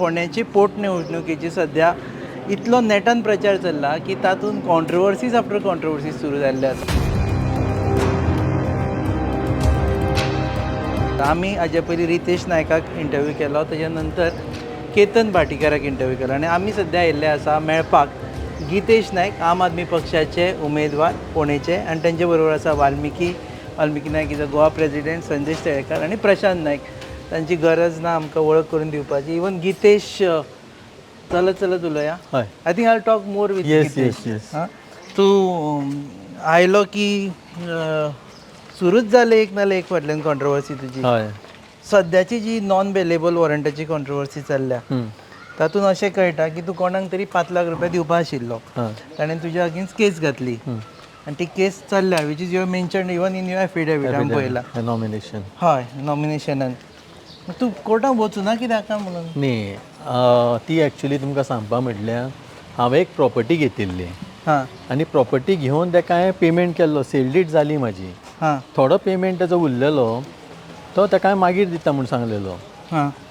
फोंड्याची पोटनिवडणुकीची सध्या इतलो नेटान प्रचार चल्ला की तातूंत कॉन्ट्रोवर्सीज आफ्टर कॉन्ट्रोवर्सीज सुरू जाल्ले आसा. आमी हाजे पयलीं रितेश नायकाक इंटरव्यू केलो, तेज्या नंतर केतन भाटीकाराक इंटरव्यू केलो आनी आमी सध्या आयिल्ले आसा मेळपाक गितेश नायक, आम आदमी पक्षाचे उमेदवार पुणेचे, आनी तांचे बरोबर आसा वाल्मिकी नायक इज अ गोवा प्रेसिडेंट, संदेश तळेकर आनी प्रशांत नायक. तांची गरज ना आमकां वळख करून दिवपाची. इवन गितेश चलत उलया. I think I talk more with Gitesh. तूं आयलो की सुरूच जालें एक नाल्यार एक फाटल्यान कॉन्ट्रोवर्सी तुजी. सद्याची जी नॉन बेलेबल वॉरंटाची कॉन्ट्रोवर्सी चल्ल्या तातूंत अशें कळटा की तूं कोणाक तरी 5 लाख रुपया दिवपा आशिल्लो, ताणें तुज्या अगेन्स्ट केस घातली आनी ती केस चल्ल्या, which is your mentioned even in your affidavit. हांवें पळयलां नॉमिनेशन. हय, नॉमिनेशनान. तूं कोर्टाक वचूं ना कित्याक काय म्हणून? न्ही, ती एक्चुली तुमकां सांगपा म्हटल्यार हांवें एक प्रॉपर्टी घेतिल्ली आनी प्रॉपर्टी घेवन ताका हांवें पेमेंट केल्लो, सेल डीड जाली म्हाजी. थोडो पेमेंट ताजो उरलेलो तो ताका हांवें मागीर दिता म्हूण सांगलेलो.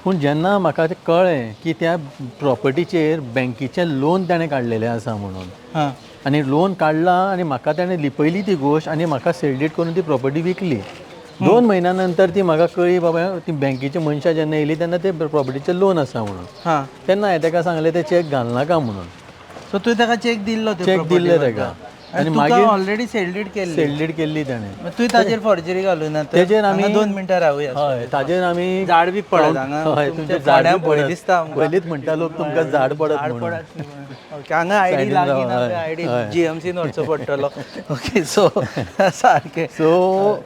पूण जेन्ना म्हाका तें कळ्ळें की त्या प्रॉपर्टीचेर बँकेचें लोन ताणें काडलेलें आसा म्हणून, आनी लोन काडला आनी म्हाका ताणें लिपयली ती गोश्ट आनी म्हाका सेल डीड करून ती प्रॉपर्टी विकली. 2 म्हयन्या नंतर ती म्हाका कळ्ळी बाबा ती बँकेची मनशां जेन्ना येयली तेन्ना ते प्रॉपर्टीचें लोन आसा म्हणून. तेन्ना हांवें ताका सांगलें ते चॅक घाल नाका म्हणून. सो तुवें ताका चॅक दिल्लो? चॅक दिल्ले ताका आनी मागीर ऑलरेडी सेल डीड केल्ली ताणें. तुवें ताजेर फॉर्जरी घालून ना? तेजेर आमी 2 मिनटां रावया. हय, ताजेर आमी झाड बी पडत हांगा. तुमचें झाड बरें दिसता. पयलींच म्हणटा लोक तुमकां झाड पडत म्हणून. ओके, हांगा आयडी लागीना, आयडी जीएमसीन व्हरचो पडटलो. ओके, सो सारकें. सो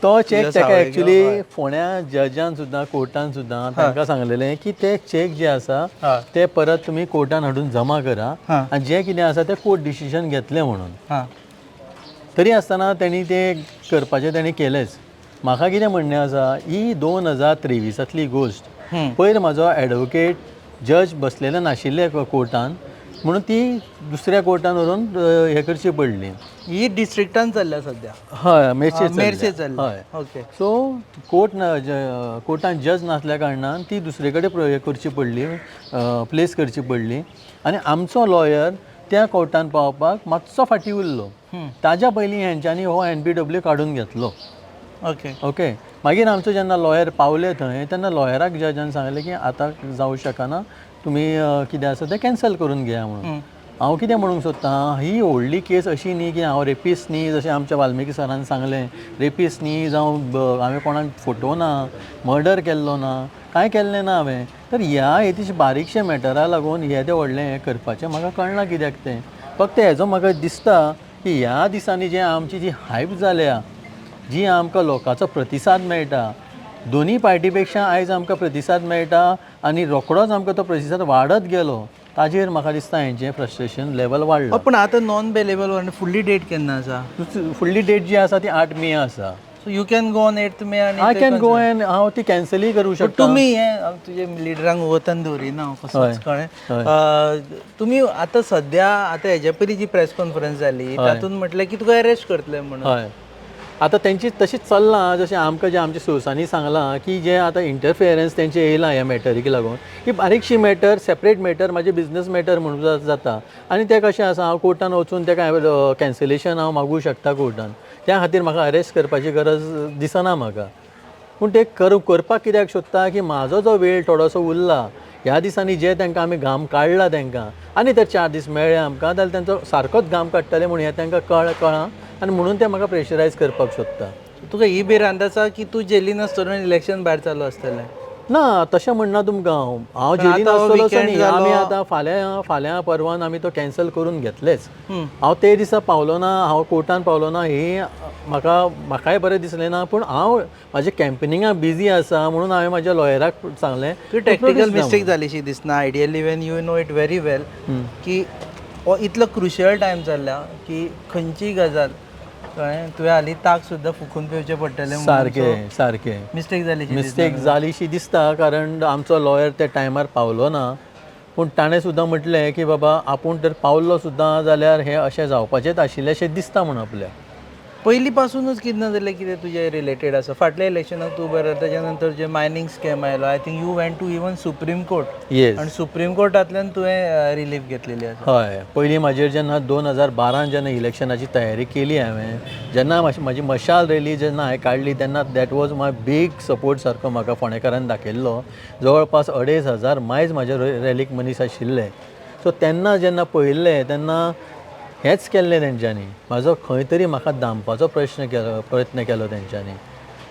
तो चॅक ताका एक्चुली फोंड्या जजान सुद्दां कोर्टान सुद्दां तांकां सांगलेलें की ते चॅक जे आसा ते परत तुमी कोर्टान हाडून जमा करा आनी जें कितें आसा तें कोर्ट डिसिजन घेतलें म्हणून. तरी आसतना तेणी तें करपाचें तेणी केलेंच. म्हाका कितें म्हणणें आसा, ही 2023 गोश्ट पयर म्हाजो एडवोकेट जज बसलेले नाशिल्ले कोर्टान म्हणून ती दुसऱ्या कोर्टान व्हरून हें करची पडली. ही डिस्ट्रिक्टान चल्ल्या सद्या? हय, मेर्शे चल्ल्या. हय. ओके. सो कोर्टान जज नासल्या कारणान ती दुसरे कडेन हें करची पडली, प्लेस करची पडली. आनी आमचो लॉयर त्या कोर्टान पावपाक मातसो फाटीं उरलो. ताज्या पयलीं हेंच्यांनी हो NPW काडून घेतलो. ओके. मागीर आमचो जेन्ना लॉयर पावले थंय तेन्ना लॉयराक जजान सांगलें की आतां जावं शकना, तुमी कितें आसा तें कॅन्सल करून घेया म्हणून. हांव कितें म्हणूंक सोदतां, ही व्हडली केस अशी न्ही की हांव रेपिस्ट न्ही, जशें आमच्या वाल्मिकी सरान सांगलें, रेपिस्ट न्ही जावं हांवें कोणाक फोटो ना, मर्डर केल्लो ना, कांय केल्लें ना हांवें. तर ह्या हेतीचे बारीकशे मॅटरा लागून हें तें व्हडलें हें करपाचें म्हाका कळना कित्याक तें. फक्त हेजो म्हाका दिसता की ह्या दिसांनी जें आमची जी हायप जाल्या, जी आमकां लोकांचो प्रतिसाद मेळटा, दोनी पार्टी पेक्षा आयज आमकां प्रतिसाद मेळटा आनी रोखडोच आमकां तो प्रतिसाद वाडत गेलो, ताजेर म्हाका दिसता हेंचें फ्रस्ट्रेशन लेवल वाडलां. पूण आतां नॉन बेलेबल वॉरंट फुडली डेट केन्ना आसा? फुडली डेट जी आसा ती 8 मे आसा. So you can go on 8th मे आनी आय कॅन गो एन हांव ती कॅन्सलूय करूं शकता. तुमी हें तुजे लिडरांक वतन दवरिना हांव कसोच कळ्ळें. तुमी आतां सद्या आतां हेजे पयलीं जी प्रेस कॉन्फरन्स जाली तातूंत म्हटलें की तुका अरेस्ट करतले म्हणून. हय, आतां तेंची तशीच चल्लां. जशें आमकां जें आमच्या सोर्सांनी सांगलां की जें आतां इंटरफियरन्स तेंचें येयलां ह्या मॅटरीक लागून, ही बारीकशी मॅटर, सेपरेट मॅटर, म्हाजे बिजनस मॅटर म्हणून जाता. आनी तें कशें आसा, हांव कोर्टान वचून तेका कॅन्सलेशन हांव मागूं शकता कोर्टान. त्या खातीर म्हाका अरेस्ट करपाची गरज दिसना म्हाका. पूण तें करपाक कित्याक सोदता की म्हाजो जो वेळ थोडोसो उरला, ह्या दिसांनी जे तांकां आमी घाम काडला तेंकां, आनी तर 4 दीस मेळ्ळे आमकां, जाल्यार तेंचो सारकोच घाम काडटले म्हणून हें तांकां कळ्ळां आनी म्हणून ते म्हाका प्रेशरायज करपाक सोदता. तुका ही भिरांत आसा की तूं जेलीन आसतना इलेक्शन भायर चालू आसतलें? ना, तशें म्हणना तुमकां हांव जेलीन आसतलोच न्ही. आमी आतां फाल्यां परवान आमी तो कॅन्सल करून घेतलेच. हांव ते दिसा पावलो ना, हांव कोर्टान पावलो ना, ही म्हाकाय बरें दिसलें ना. पूण हांव म्हाज्या कॅम्पेनिंगाक बिजी आसा म्हणून हांवें म्हाज्या लॉयराक सांगलें. टॅक्टिकल मिस्टेक जालीशी दिसना. Ideally when you know it very well की हो इतलो क्रुशियल टायम चल्ला की खंयचीय गजाल कळ्ळें तुवें हालीं ताक सुद्दां फुकून पेवचें पडटलें. सारकें मिस्टेक जालीशी दिसता. कारण आमचो लॉयर त्या टायमार पावलो ना. पूण ताणें सुद्दां म्हटलें की बाबा आपूण तर पावल्लो सुद्दां जाल्यार हें अशें जावपाचेंच आशिल्लें अशें दिसता म्हूण आपल्याक. पयलीं पासूनच कितें ना जाल्यार कितें तुजें रिलेटेड आसा. फाटल्या इलेक्शनाक तूं बरो तेच्या नंतर जे मायनींग स्कॅम आयलो, I think you went to even Supreme Court yes. आनी सुप्रीम कोर्टांतल्यान तुवें रिलीफ घेतलेली आसा. हय, पयलीं म्हाजेर जेन्ना 2012 जेन्ना इलेक्शनाची तयारी केली हांवें, जेन्ना म्हाजी मशाल रॅली जेन्ना हांवें काडली तेन्ना that was my big support सारको म्हाका फोंडेकारान दाखयल्लो. जवळपास 2,500 मायज म्हाज्या रॅलीक मनीस आशिल्ले. सो तेन्ना जेन्ना पळयल्लें तेन्ना हेंच केल्लें तेंच्यांनी. म्हाजो खंय तरी म्हाका दामपाचो प्रयत्न केलो तेंच्यांनी.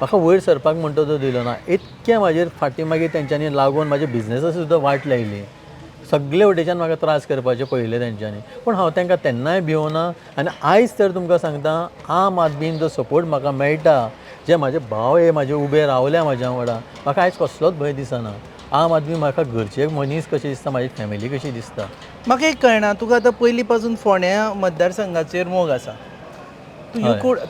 म्हाका वयर सरपाक म्हणटा तो दिलो ना. इतकें म्हाजेर फाटीं मागीर तेंच्यांनी लागून म्हाज्या बिझनसाक सुद्दां वाट लायली. सगळे वटेच्यान म्हाका त्रास करपाचे पळयले तेंच्यांनी. पूण हांव तांकां तेन्नाय भिवना आनी आयज तर तुमकां सांगता आम आदमीन जो सपोर्ट म्हाका मेळटा, जे म्हाजे भाव हे म्हाजे उबे रावल्या म्हाज्या वांगडा, म्हाका आयज कसलोच भंय दिसना. आम आदमी म्हाका घरचे मनीस कशें दिसता, म्हाजी फॅमिली कशी दिसता. म्हाका एक कळना, तुका आतां पयलीं पासून फोंड्या मतदारसंघाचेर मोग आसा.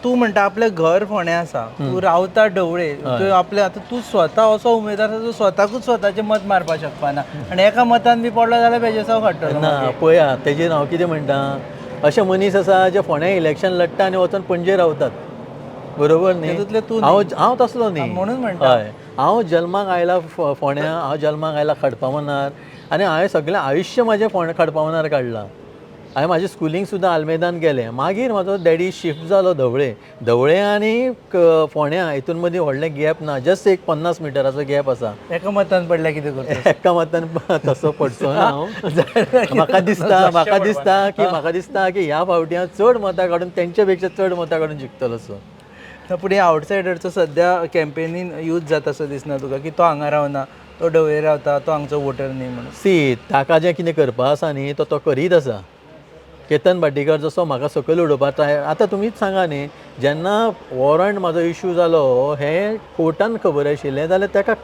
तूं म्हणटा आपलें घर फोंड्या आसा, तूं रावता ढवळे, तूं आपलें आतां तूं स्वता असो उमेदवार आसा स्वताकूच स्वताचें मत मारपाक शकपा ना आनी एका मतान बी पडलो जाल्यार बेजासाव काडटलो. ना पळया, तेजेर हांव कितें म्हणटा, अशे मनीस आसा जे फोंड्या इलेक्शन लडटा आनी वचून पणजे रावतात. बरोबर न्ही? तेतूंतले तूं हांव तसलो न्ही. म्हणून म्हणटा. हय, हांव जल्माक आयला फोंड्या, हांव जल्माक आयला खडपा मनार आनी हांवें सगळें आयुश्य म्हाजें खडपा मनार काडलां. हांवें म्हाजें स्कुलींग सुद्दां आल्मेदान केलें. मागीर म्हाजो डॅडी शिफ्ट जालो धवळे आनी फोंड्या हितून मदीं व्हडलें गॅप ना, जस्ट एक 50 मिटराचो गॅप आसा. एका मतान पडल्यार कितें करता? एका मतान तसो पडचो ना हांव. म्हाका दिसता की ह्या फावटी हांव चड मतां काडून तेंचे पेक्षा चड मतां काडून जिखतलो सो. फुडें आवटसायडरचो सद्या कॅम्पेनीन यूज जाता असो दिसना तुका की तो हांगा रावना, तो ढवळे रावता, तो हांगचो वोटर न्ही म्हणून? सी, ताका जें कितें करपा आसा न्ही तो करीत आसा. केतन भाटीकर जसो म्हाका सकयल उडोवपाक ट्राय, आतां तुमीच सांगा न्ही, जेन्ना वॉरंट म्हाजो इश्यू जालो हें कोर्टान खबर आशिल्लें जाल्यार ताका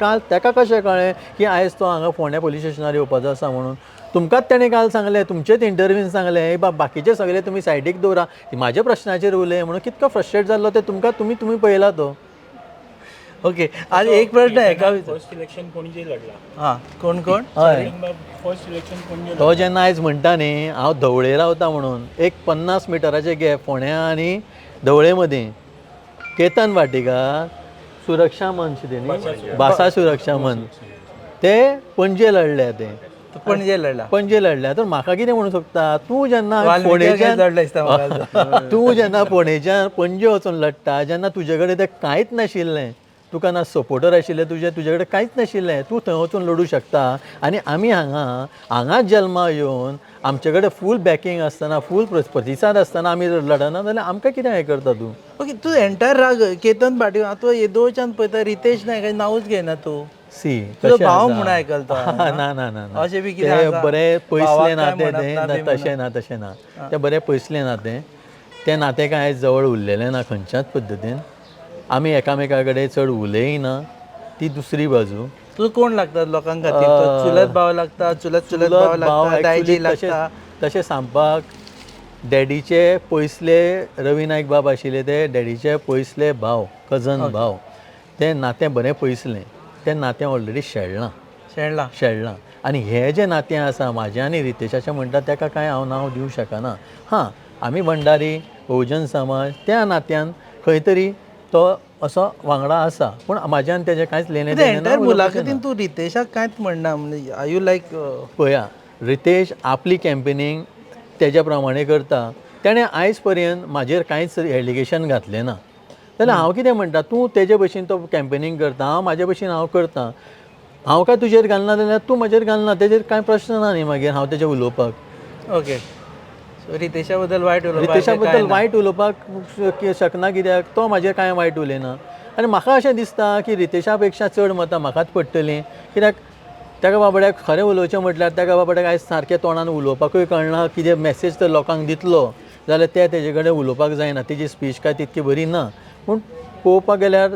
कशें कळ्ळें की आयज तो हांगा फोंड्या पुलीस स्टेशनार येवपाचो आसा म्हणून? तुमकांच ताणें काल सांगलें, तुमचेच इंटरव्यून सांगलें बाकीचे सगळे तुमी सायडीक दवरा, म्हाज्या प्रश्नाचेर उलय म्हणून. कितको फ्रस्ट्रेट जाल्लो तें तुमी पळयला तो. ओके, आज एक प्रश्न आहे का? फर्स्ट इलेक्शन पणजे लढला. हां, कोण? हय, फर्स्ट इलेक्शन पणजे तो जेन्ना आयज म्हणटा न्ही हांव धवळे रावता म्हणून, एक 50 मिटराचे गॅप फोंड्या आनी धवळे मदीं, केतन भाटीकार सुरक्षा मंच ते न्ही, भासा सुरक्षा मंच, ते पणजे लढले. पणजे लढल्या. तर म्हाका कितें म्हणूंक सोदता, तूं जेन्ना फोंडेच्यान पणजे वचून लडटा, जेन्ना तुजे कडेन तें कांयच नाशिल्लें, तुका ना सपोर्टर आशिल्ले तुजे कडेन कांयच नाशिल्लें, तूं थंय वचून लडूं शकता. आनी आमी हांगाच जल्मा येवन आमचे कडेन फूल बॅकींग आसतना, फूल प्रतिसाद आसतना आमी जर लडना जाल्यार आमकां कितें हें करता तूं? ओके, तूं एंटायर राग केतन भाटी, तूं येदोळच्यान पळयता रितेश नायकाचें नांवूच घेयना तूं. सी, तुजो भाव म्हणून आयकलतो. ना अशें बी ते कितें बरें पयसलें नातें तशें ना. तें बरें पयसलें नातें. तें नातें काय आयज जवळ उरलेलें ना खंयच्याच पद्दतीन. आमी एकामेका कडेन चड उलयना, ती दुसरी बाजू. तुका कोण लागतात लोकां खातीर? तो चुलत भाव लागता, चुलत भाव लागता, दायजी लागता? तशें सांगपाक, डॅडीचे पयसले रवी नायक बाब आशिल्ले, ते डॅडीचे पयसले भाव, कजन भाव, तें नातें बरें पयसलें. तें नातें ऑलरेडी शेणलां. आनी हें जें नातें आसा म्हाजें आनी रितेशाचें म्हणटा ताका कांय हांव नांव दिवंक शकना. हां, आमी भंडारी बहुजन समाज त्या नात्यान खंय तरी तो असो वांगडा आसा, पूण म्हाज्यान तेजें कांयच लेणें देणें ना. मुलाखतीन तूं रितेशाक कांयच म्हणना, म्हणजे आर यू लायक? पळया, रितेश आपली कॅम्पेनींग तेज्या प्रमाणे करता. तेणें आयज पर्यंत म्हाजेर कांयच एलिगेशन घातलें ना. जाल्यार हांव कितें म्हणटा, तूं तेजे भशेन तो कॅम्पेनींग करता, हांव म्हाजे भशेन हांव करतां. हांव काय तुजेर घालना जाल्यार तूं म्हाजेर घालना, तेजेर कांय प्रश्न ना न्ही मागीर हांव तेजें उलोवपाक. ओके, सो रितेशा बद्दल वायट उलोवपाक शकना, कित्याक तो म्हाजेर कांय वायट उलयना. आनी म्हाका अशें दिसता की रितेशा पेक्षा चड मतां म्हाकाच पडटलीं, कित्याक ताका बाबड्याक खरें उलोवचें म्हटल्यार ताका बाबड्याक आयज सारकें तोंडान उलोवपाकूय कळना. कितें मॅसेज तर लोकांक दितलो जाल्यार तेजे कडेन उलोवपाक जायना, तेजी स्पीच काय तितकी बरी ना. पूण पळोवपाक गेल्यार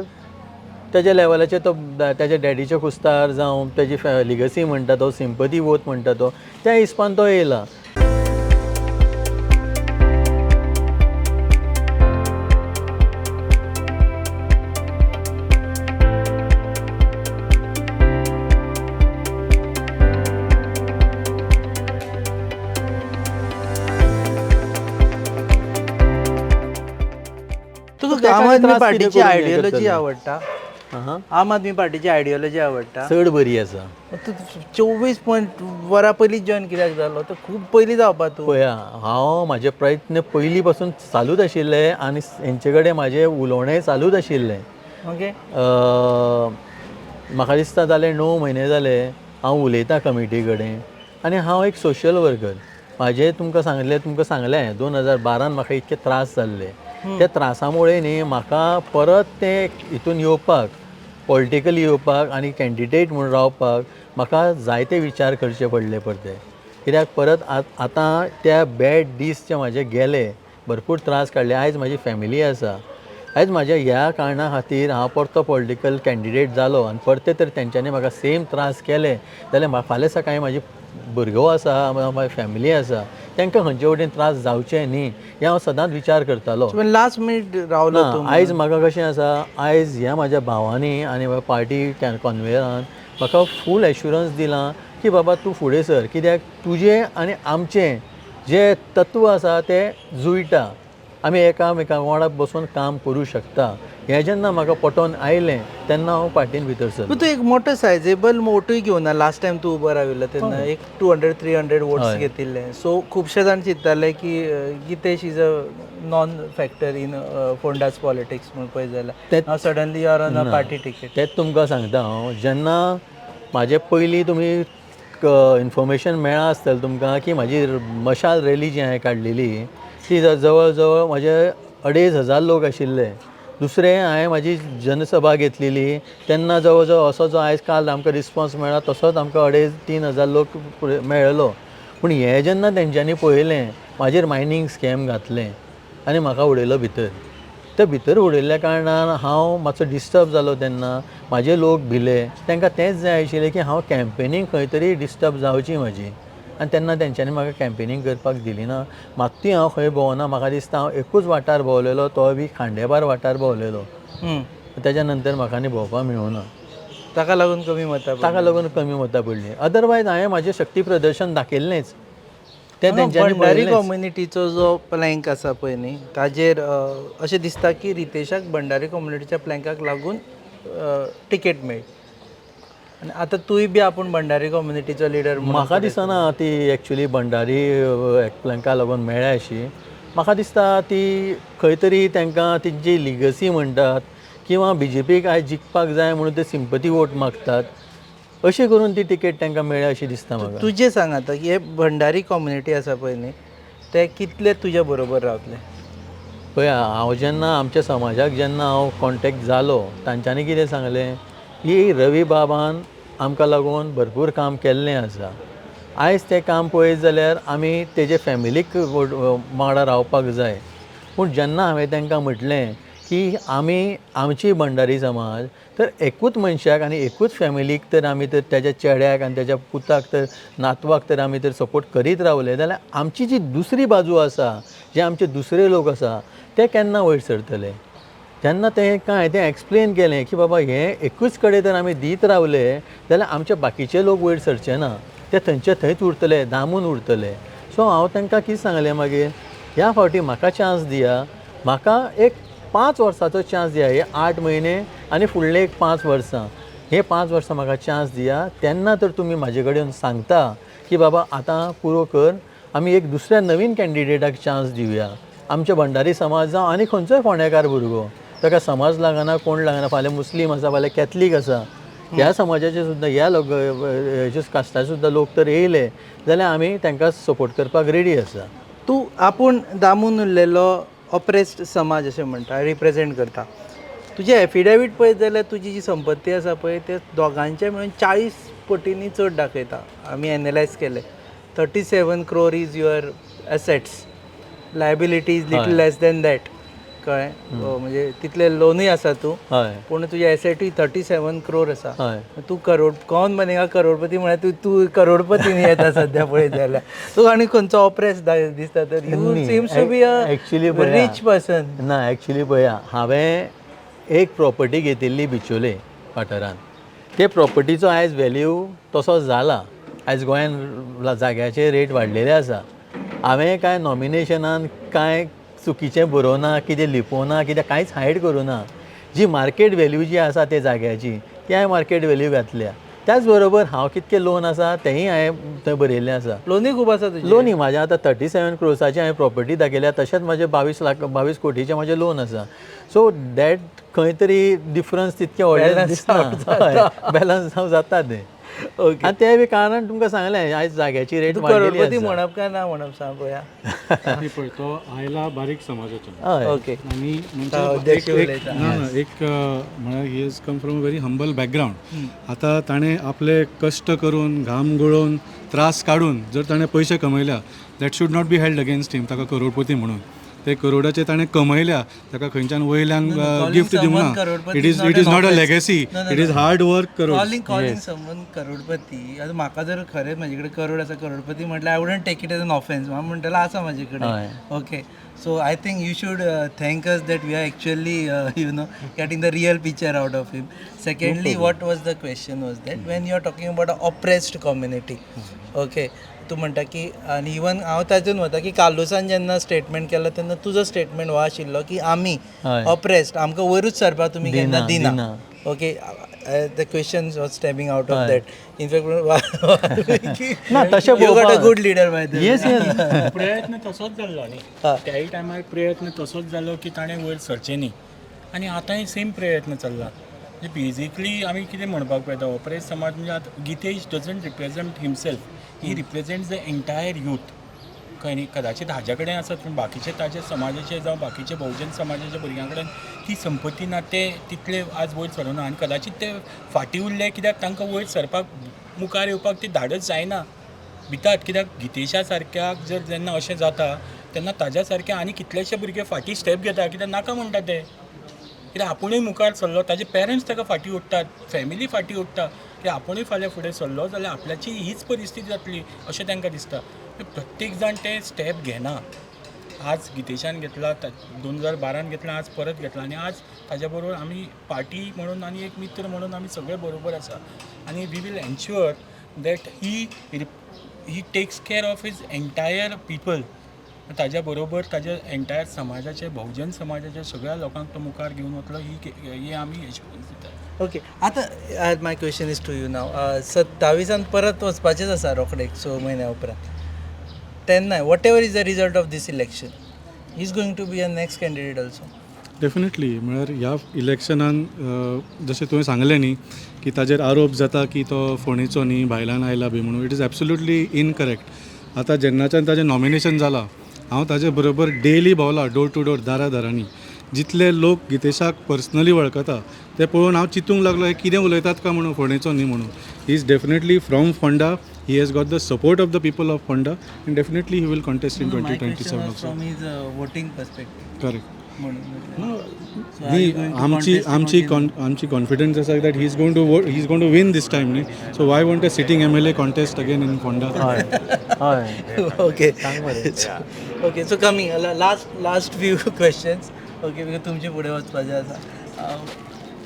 तेज्या लेवलाचेर तो तेज्या डॅडीचे कुस्तार जावं तेजी लिगसी म्हणटा तो, सिंपथी वोट म्हणटा तो, त्या हिसपान तो येयला. आम आदमी त्रास कितें पार्टीची करून हें आयडियोलॉजी करतले? आवडटा आहा. आम आदमी पार्टीची आयडियोलॉजी आवडटा चड बरी आसा. तूं 24 वरां पयलींच जॉयन कित्याक जालो तो खूब पयलीं जावपा तूं पळया हांव म्हाजे प्रयत्न पयलीं पासून चालूच आशिल्ले आनी हेंचे कडेन म्हाजें उलोवणें चालूच आशिल्लें. ओके म्हाका दिसता जाले 9 म्हयने जाले हांव उलयतां कमिटी कडेन आनी हांव एक सोशल वर्कर. म्हाजें तुमकां सांगलें 2012 म्हाका इतके त्रास जाल्ले. त्या त्रासामुळे न्ही म्हाका परत ते हितून येवपाक पॉलिटिकली येवपाक आनी कॅन्डिडेट म्हणून रावपाक म्हाका जायते विचार करचे पडले परते. कित्याक परत आतां त्या बॅड दीस जे म्हाजे गेले भरपूर त्रास काडले. आयज म्हाजी फॅमिली आसा. आयज म्हाज्या ह्या कारणा खातीर हांव परतो पॉलिटिकल कॅन्डिडेट जालो आनी परते तर तेंच्यांनी म्हाका सेम त्रास केले जाल्यार फाल्यां सकाळीं म्हाजी भुरगो आसा म्हाजी फॅमिली आसा तांकां खंयचे वटेन त्रास जावचे न्ही हे हांव सदांच विचार करतालो. लास्ट मिनीट रावलो तूं आयज म्हाका कशें आसा आयज ह्या म्हाज्या भावांनी आनी पार्टी कन्वेरान म्हाका फूल एश्युरन्स दिलां की बाबा तूं फुडें सर कित्याक तुजें आनी आमचें जें तत्व आसा तें जुळटा. आमी एकामेका वांगडा बसून काम करूं शकता. हें जेन्ना म्हाका पटोवन आयलें तेन्ना हांव पार्टीन भितर सरलो. तूं एक मोठो सायजेबल वोटूय घेवन लास्ट टायम तूं उबो राविल्लो तेन्ना एक 200-300 वोट्स घेतिल्ले. सो खुबशे जाण चिंत्ताले की Gitesh is a non factor in फोंडाच पॉलिटिक्स म्हणून पळयत जाल्यार suddenly or on a party ticket. तेंच तुमकां सांगता हांव जेन्ना म्हाजे पयलीं तुमी इन्फॉर्मेशन मेळ्ळा आसतलें तुमकां की म्हाजी मशाल रॅली जी हांवें काडलेली ती जवळ जवळ म्हाजे 2,500 लोक आशिल्ले. दुसरें हांवें म्हाजी जनसभा घेतलेली तेन्ना जवळ जवळ असो जो आयज काल आमकां रिस्पॉन्स मेळ्ळा तसोच आमकां 2,500-3,000 लोक मेळ्ळलो. पूण हें जेन्ना तेंच्यांनी पळयलें म्हाजेर मायनींग स्कॅम घातलें आनी म्हाका उडयलो भितर. ते भितर उडयल्ल्या कारणान हांव मातसो डिस्टर्ब जालो तेन्ना म्हाजे लोक भिले. तांकां तेंच जाय आशिल्लें की हांव कॅम्पेनींग खंय तरी डिस्टर्ब जावची म्हजी आनी तेन्ना तेंच्यांनी म्हाका कॅम्पेनींग करपाक दिली ना. मात्तूय हांव खंय भोंवना. म्हाका दिसता हांव एकूच वाठार भोंवलेलो तो बी खांडेपार वाठार भोंवलेलो. तेज्या नंतर म्हाका आनी भोंवपाक मेळूना. ताका लागून कमी मतां ताका लागून कमी मतां पडलीं. अदरवायज हांवें म्हाजें शक्ती प्रदर्शन दाखयल्लेंच. तें तेंच्यांनी भंडारी पळयलेंच. कम्युनिटीचो जो प्लँक आसा पळय न्ही ताजेर अशें दिसता की रितेशाक भंडारी कम्युनिटीच्या प्लँकाक लागून टिकेट मेळ्ळी आनी आतां तुंय बी आपूण भंडारी कम्युनिटीचो लिडर म्हाका दिसना ती एक्चुली भंडारी प्लँका लागून मेळ्ळ्या अशी. म्हाका दिसता ती खंय तरी तांकां तेंची लिगसी म्हणटात किंवा BJPक आयज जिखपाक जाय म्हणून ते सिंपथी वोट मागतात अशें करून ती टिकेट तांकां मेळ्ळ्या अशी दिसता म्हाका. तुजें सांग आतां की हे भंडारी कम्युनिटी आसा पळय न्ही ते कितले तुज्या बरोबर रावतले. पळया हांव जेन्ना आमच्या समाजाक जेन्ना हांव कॉन्टेक्ट जालो तांच्यांनी कितें सांगलें की रवी बाबान आमकां लागून भरपूर काम केल्लें आसा. आयज तें काम पळयत जाल्यार आमी तेजे फॅमिलीक वांगडा रावपाक जाय. पूण जेन्ना हांवें तांकां म्हटलें की आमी आमची भंडारी समाज तर एकूच मनशाक आनी एकूच फॅमिलीक तर आमी तर तेज्या चेड्याक आनी तेज्या पुताक तर नातवाक तर आमी तर सपोर्ट करीत रावले जाल्यार आमची जी दुसरी बाजू आसा जे आमचे दुसरे लोक आसा ते केन्ना वयर सरतले. जेन्ना तेंकां हांवें तें एक्सप्लेन केलें की बाबा हें एकूच कडेन तर आमी दीत रावले जाल्यार आमचे बाकीचे लोक वयर सरचे ना. ते थंयचे थंयच उरतले दामून उरतले. सो हांव तांकां कितें सांगलें मागीर ह्या फावटी म्हाका चान्स दिया. म्हाका एक 5 वर्सांचो चान्स दिया. हे 8 म्हयने आनी फुडले एक 5 वर्सां हे 5 वर्सां म्हाका चान्स दिया. तेन्ना तर तुमी म्हाजे कडेन सांगता की बाबा आतां पुरो कर आमी एक दुसऱ्या नवीन कॅन्डिडेटाक चान्स दिवया. आमच्या भंडारी समाज जावं आनी खंयचोय फोंडेकार भुरगो ताका समाज लागना कोण लागना फाल्यां मुस्लीम आसा फाल्यां कॅथलीक आसा ह्या समाजाचे सुद्दां ह्या हेजे कास्टाचे सुद्दां लोक तर येयले जाल्यार आमी तांकां सपोर्ट करपाक रेडी आसा. तूं आपूण दामून उरलेलो ऑप्रेस्ड समाज अशें म्हणटा रिप्रेझेंट करता. तुजें एफिडेवीट पळयत जाल्यार तुजी जी संपत्ती आसा पळय ते दोगांचे मेळून 40 पटींनी चड दाखयता. आमी एनालायज केले 37 crore is your assets liability is little less than that कळ्ळें. म्हणजे तितले लोनूय आसा तूं पूण तुजे एसेटूय 37 crore आसा. तूं कौन बनेगा करोडपती म्हळ्यार तूं करोडपती न्ही येता सद्या पळयत जाल्यार. तूं आनी खंयचो ऑप्रेस दिसता तर you seems to be a rich person. ना एक्चुली पळया हांवें एक प्रॉपर्टी घेतिल्ली बिचोले वाठारांत. ते प्रॉपर्टीचो आयज वेल्यू तसो जाला. आयज गोंयान जाग्याचे रेट वाडलेले आसा. हांवें कांय नॉमिनेशनान कांय चुकीचें बरोवना कितें लिपोवना कितें कांयच हायड करूना. जी मार्केट व्हॅल्यू जी आसा त्या जाग्याची ती हांवें मार्केट व्हॅल्यू घातल्या. त्याच बरोबर हांव कितकें लोन आसा तेंय हांवें थंय बरयल्लें आसा. लोनूय खूब आसा तुजें. लोनी म्हाजें आतां 37 क्रोर्साची हांवें प्रॉपर्टी दाखयल्या, तशेंच म्हाजें 22 कोटीचें म्हाजें लोन आसा. सो दॅट खंय तरी डिफरन्स तितकें व्हडलें Balance दिसना. out बॅलन्स जाता तें. ओके. आनी तें बी कारणान तुमकां सांगलें आयज जाग्याची रेट तूं वाडलेली करोडपती आसा. म्हणप काय ना म्हणप सांग पळोवया. नाही पण तो आयला बारीक समाजाच्यान हय. ओके. आणि तो म्हणजे अध्यक्ष उलयता. एक म्हळ्यार he is come from a very humble background. आतां ताणें आपले कश्ट करून घाम गळोवन त्रास काडून जर ताणें पयशे कमयल्या that should not be held against him. ताका करोडपती म्हणून ते करोडाचे ताणें कमयल्या, ताका खंयच्यान वयल्यान गिफ्ट दिवंक someone ना. Crorepati it is is not it is an not a offense. Legacy, No, no, it is no. Hard work crore. Calling someone crorepati आता म्हाका जर खरेंच म्हाजे कडेन करोड आसा करोडपती म्हटल्यार I wouldn't take it as an offence. हांव म्हणटलो आसा म्हाजे हय. कडेन. Okay. So I think you should thank us that we are actually getting the real picture out of him. Secondly what was the question was that when you are talking about a oppressed community. Okay. तूं म्हणटा की आनी even हांव तातूंत वता की कालुसान जेन्ना statement केलो तेन्ना तुजो स्टेटमेंट हो आशिल्लो की आमी हय. ऑप्रेस्ड आमकां वयरूच सरपाक तुमी केन्ना दिना. दिना. Okay. the questions was stemming out of Aye. that. In fact, ना तशें you got a पळोवपाक good leader by the way. Yes yes. प्रयत्न तसोच जाल्लो न्ही. हा. त्याही टायमार प्रयत्न तसोच जालो की ताणें वयर सरचें न्ही. आनी आतांय सेम प्रयत्न चल्ला. म्हणजे बेजिकली आमी कितें म्हणपाक पळयता ऑपरेस समाज म्हणजे आतां Gitesh doesn't represent himself. He represents the entire youth. खंय न्ही कदाचित हाज्या कडेन आसत पूण बाकीचे ताजे समाजाचे जावं बाकीचे बहुजन समाजाच्या भुरग्यां कडेन ती संपत्ती ना, ते तितले आज वयर सरोना आनी कदाचित ते फाटीं उरले कित्याक तांकां वयर सरपाक मुखार येवपाक ती धाडच जायना. भितात कित्याक गितेशा सारक्याक जर जेन्ना अशें जाता तेन्ना ताज्या सारके आनी कितलेशे भुरगे फाटीं स्टेप घेता कित्याक नाका म्हणटा ते. कित्याक आपुणूय मुखार सरलो, ताजे पेरंट्स ताका फाटीं ओडटात, फॅमिली फाटीं ओडटा की आपुणूय फाल्यां फुडें सरलो जाल्यार आपल्याची हीच परिस्थिती जातली अशें तांकां दिसता. प्रत्येक जाण ते स्टेप घेना. आज गितेशान घेतला, 2012 घेतला, आज परत घेतला आनी आज ताज्या बरोबर आमी पार्टी म्हणून आनी एक मित्र म्हणून आमी सगळे बरोबर आसा. आनी we will ensure that he takes care of his entire people. ताज्या बरोबर ताज्या एंटायर समाजाचे बहुजन समाजाच्या सगळ्या लोकांक तो मुखार घेवन वतलो ही आमी एश्युरन्स दिता. ओके. आतां my question is to you now. 27 परत वचपाचेच आसा रोखडेच 6 म्हयन्या उपरांत. तेन्ना whatever is the result of this election he is going to be a next candidate also. Definitely म्हळ्यार ह्या इलेक्शनान जशें तुवें सांगलें न्ही की ताजेर आरोप जाता की तो फोंडेचो न्ही, भायल्यान आयला बी म्हणून. It is absolutely incorrect. आतां जेन्नाच्यान ताजें नॉमिनेशन जालां हांव ताजे बरोबर डेली भोंवला डोर टू डोर दारांनी. जितले लोक गितेशाक पर्सनली वळखता ते पळोवन हांव चिंतूंक लागलो हे कितें उलयतात काय म्हणून फोंडेचो न्ही म्हणून. He is definitely from Ponda. He has got the support of the people of Ponda and definitely he will contest in 2027 also. From his voting perspective correct. म्हणून आमची कॉन्फिडन्स आसा that he is going to win this time न्ही. So why want a sitting MLA contest again in Ponda. हय हय. Okay. Okay. So coming last few questions. Okay. Because तुमचे फुडें वचपाचें आसा.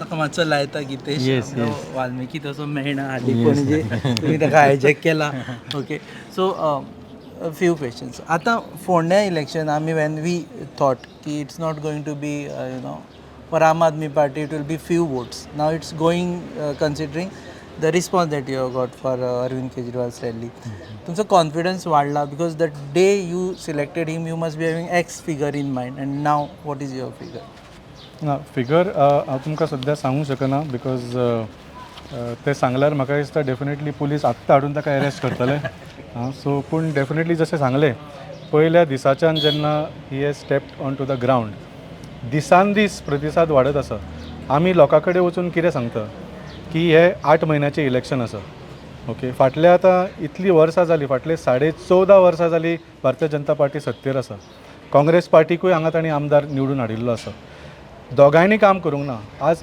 ताका मातसो लायता गितेश. Yes, yes. वाल्मिकी तसो मेळना हालीं पणजे तुमी ताका हायजॅक केला. ओके. So few questions. आतां फोंड्या इलेक्शन आमी वेन वी थॉट की it's not going to be for Aam Aadmi Party it will be few votes. Now it's going considering the response that you have got for Arvind Kejriwal's rally. तुमचो confidence वाडला because the day you selected him you must be having X figure in mind and now what is your figure? ना figure हांव तुमकां सद्या सांगूंक शकना because ते सांगल्यार म्हाका दिसता डेफिनेटली पुलीस आत्तां हाडून ताका अरेस्ट करतले. सो पूण डेफिनेटली जशें सांगलें पयल्या दिसाच्यान जेन्ना he has stepped on to the ground दिसान दीस प्रतिसाद वाडत आसा. आमी लोकां कडेन वचून कितें सांगता की हे 8 म्हयन्याचें इलेक्शन आसा. ओके. फाटल्या आतां इतलीं वर्सां जालीं, फाटले 14.5 वर्सां जालीं भारतीय जनता पार्टी सत्तेर आसा. काँग्रेस पार्टीकूय हांगा तांणी आमदार निवडून हाडिल्लो आसा. दोगांयनी काम करूंक ना. आज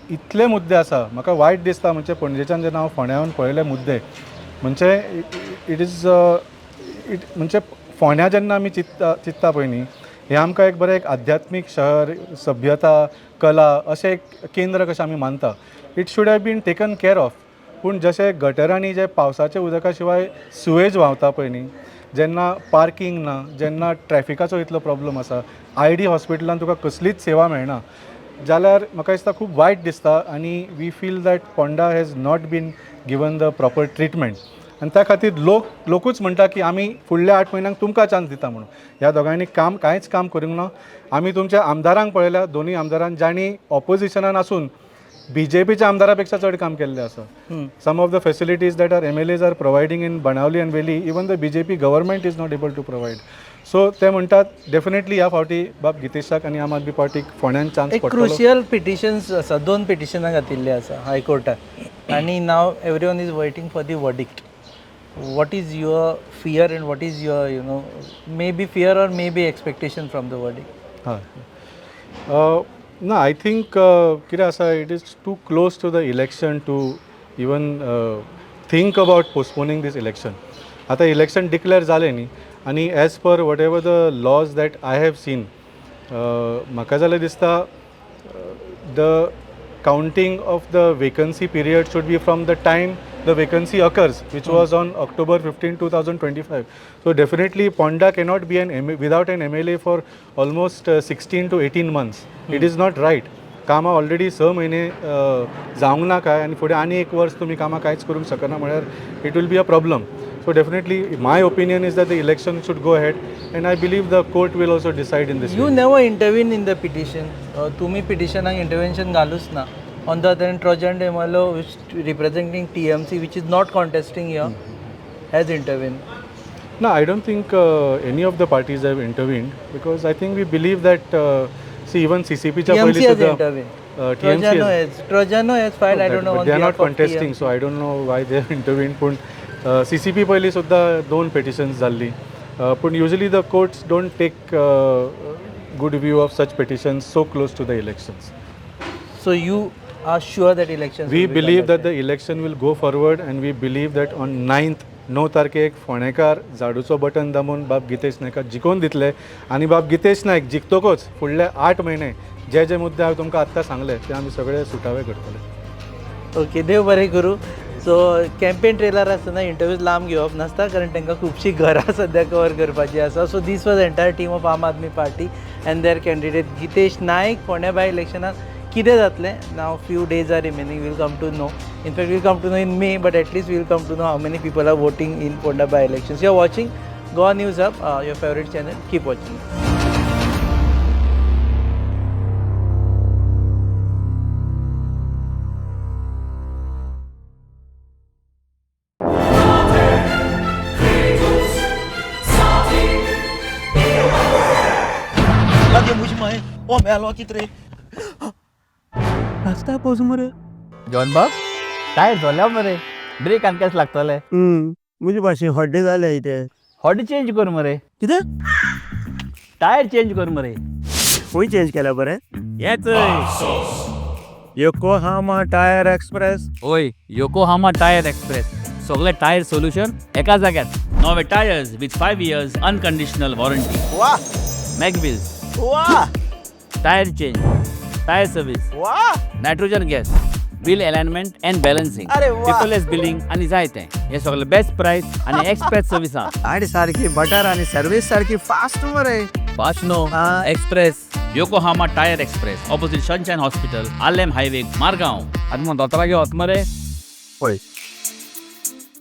इतले मुद्दे आसा. म्हाका वायट दिसता म्हणजे पणजेच्यान जेन्ना हांव फोंड्यान पळयले मुद्दे म्हणजे इट इज म्हणजे फोंड्या जेन्ना आमी चिंतता पळय न्ही हें आमकां एक बरें एक आध्यात्मीक शहर, सभ्यता, कला अशें एक केंद्र कशें आमी मानता. It should have been taken care of. पूण जशें गटरांनी जे पावसाच्या उदका शिवाय सुवेज व्हांवता पळय न्ही जेन्ना पार्किंग ना, जेन्ना ट्रॅफिकाचो इतलो प्रॉब्लम आसा, ID हॉस्पिटलान तुका कसलीच सेवा मेळना, जाल्यार म्हाका दिसता खूब वायट दिसता आनी we feel that Ponda has not been given the proper treatment. आनी त्या खातीर लोकूच म्हणटा की आमी फुडल्या 8 म्हयन्यांक तुमकां चान्स दिता म्हणून. ह्या दोगांयनी कांयच काम करूंक ना. आमी तुमच्या आमदारांक पळयल्या, दोनूय आमदारांक, जांणी ऑपोजिशनान आसून BJPच्या आमदारा पेक्षा चड काम केल्लें आसा. Some of the facilities that are MLAs are providing in Benaulim and Velim, even the BJP government is not able to provide. So ते म्हणटात डेफिनेटली ह्या फावटी बाब गितेशाक आनी आम आदमी पार्टीक फोंड्यान चान्स एक पडटलो. क्रुशियल पिटिशन्स आसा, 2 पिटिशनां घातिल्लीं आसा हायकोर्टात आनी now everyone is waiting for the verdict. What is your fear and what is your maybe fear or maybe expectation from the verdict? हय ना, आय थिंक कितें आसा, it is too close to the election to even think about postponing this election. आतां election declare जालें न्ही, आनी as per whatever the laws that I have seen, म्हाका जाल्यार दिसता the counting of the vacancy period should be from the time the vacancy occurs, which was on October 15, 2025. So definitely Ponda cannot be without an MLA for almost 16 to 18 months. It is not right. कामां already 6 म्हयने जावंक ना काय आनी फुडें आनी 1 वर्स तुमी कामां कांयच करूंक शकना म्हळ्यार it will be a problem. So definitely my opinion is that the election should go ahead and I believe the court will also decide in this You way. never intervene in the petition. तुम्ही पिटिशनाक intervention घालूच ना. On the other hand, Trojan Demalo, which representing TMC, which is not contesting here, has intervened. No, I don't think any of the parties have intervened because I think we believe that see even CCP च्या TMC पयलीं has सुद्धा intervened. TMC Trojano has filed, I don't know, but on they are not behalf of contesting, so I don't know why they have intervened. पण CCP पयलीं सुद्धा 2 petitions जाल्ली. पण usually the courts don't take good view of such petitions so close to the elections. So you are sure that elections We will be believe that conducted? the election will go forward and we believe that on 9 तारखेक फोंडेकार झाडूचो button दामून बाब गितेश नायकाक जिखोवन दितले आनी बाब गितेश नायक जिखतकूच फुडले 8 म्हयने जे मुद्दे हांवें तुमकां आत्तां सांगले ते आमी सगळे सुटावे करतले. ओके, देव बरें करूं. सो कॅम्पेन ट्रेलर आसतना इंटरव्यूज लांब घेवप नासता कारण तांकां खुबशीं घरां सद्या कवर करपाची आसा. So this was entire team of Aam Aadmi Party and their candidate Gitesh Naik. फोंड्या बाय इलेक्शनाक कितें जातलें, now few days are remaining, we'll come to know. In fact we'll come to know in May, but at least we'll come to know how many people are voting in Ponda by elections. You are watching Goa news hub, your favourite channel. Keep watching. जॉन बाब टायर झाल्या मरे, break आनी केस लागतले. मुझे भाशेन हड्डे जाले इथे. हॉड चेंज कर मरे, कितें टायर चेंज कर मरे. खंय चेंज केला बरें? येच योकोहामा टायर एक्सप्रेस. ओय, योकोहामा टायर एक्सप्रेस, सगळे टायर सोल्युशन एका जाग्यार. नवे tyres with 5 years unconditional warranty. वाह मॅगविल्स, वाह टायर चेंज, टायर सर्विस, वाह. Nitrogen gas, wheel alignment and balancing, अरे वा. पेपरलेस बिलिंग आनी जायते. हे सगळे बेस्ट प्राइस आनी एक्सप्रेस सर्विस आहा. गाडी सारखी बटर आणि सर्विस सारखी फास्ट मरे. Fast no, express. Yokohama tyre express, opposite Sunshine hospital, Alem highway, Margao. आनी मग दोतोरा घेवत मरे. पळय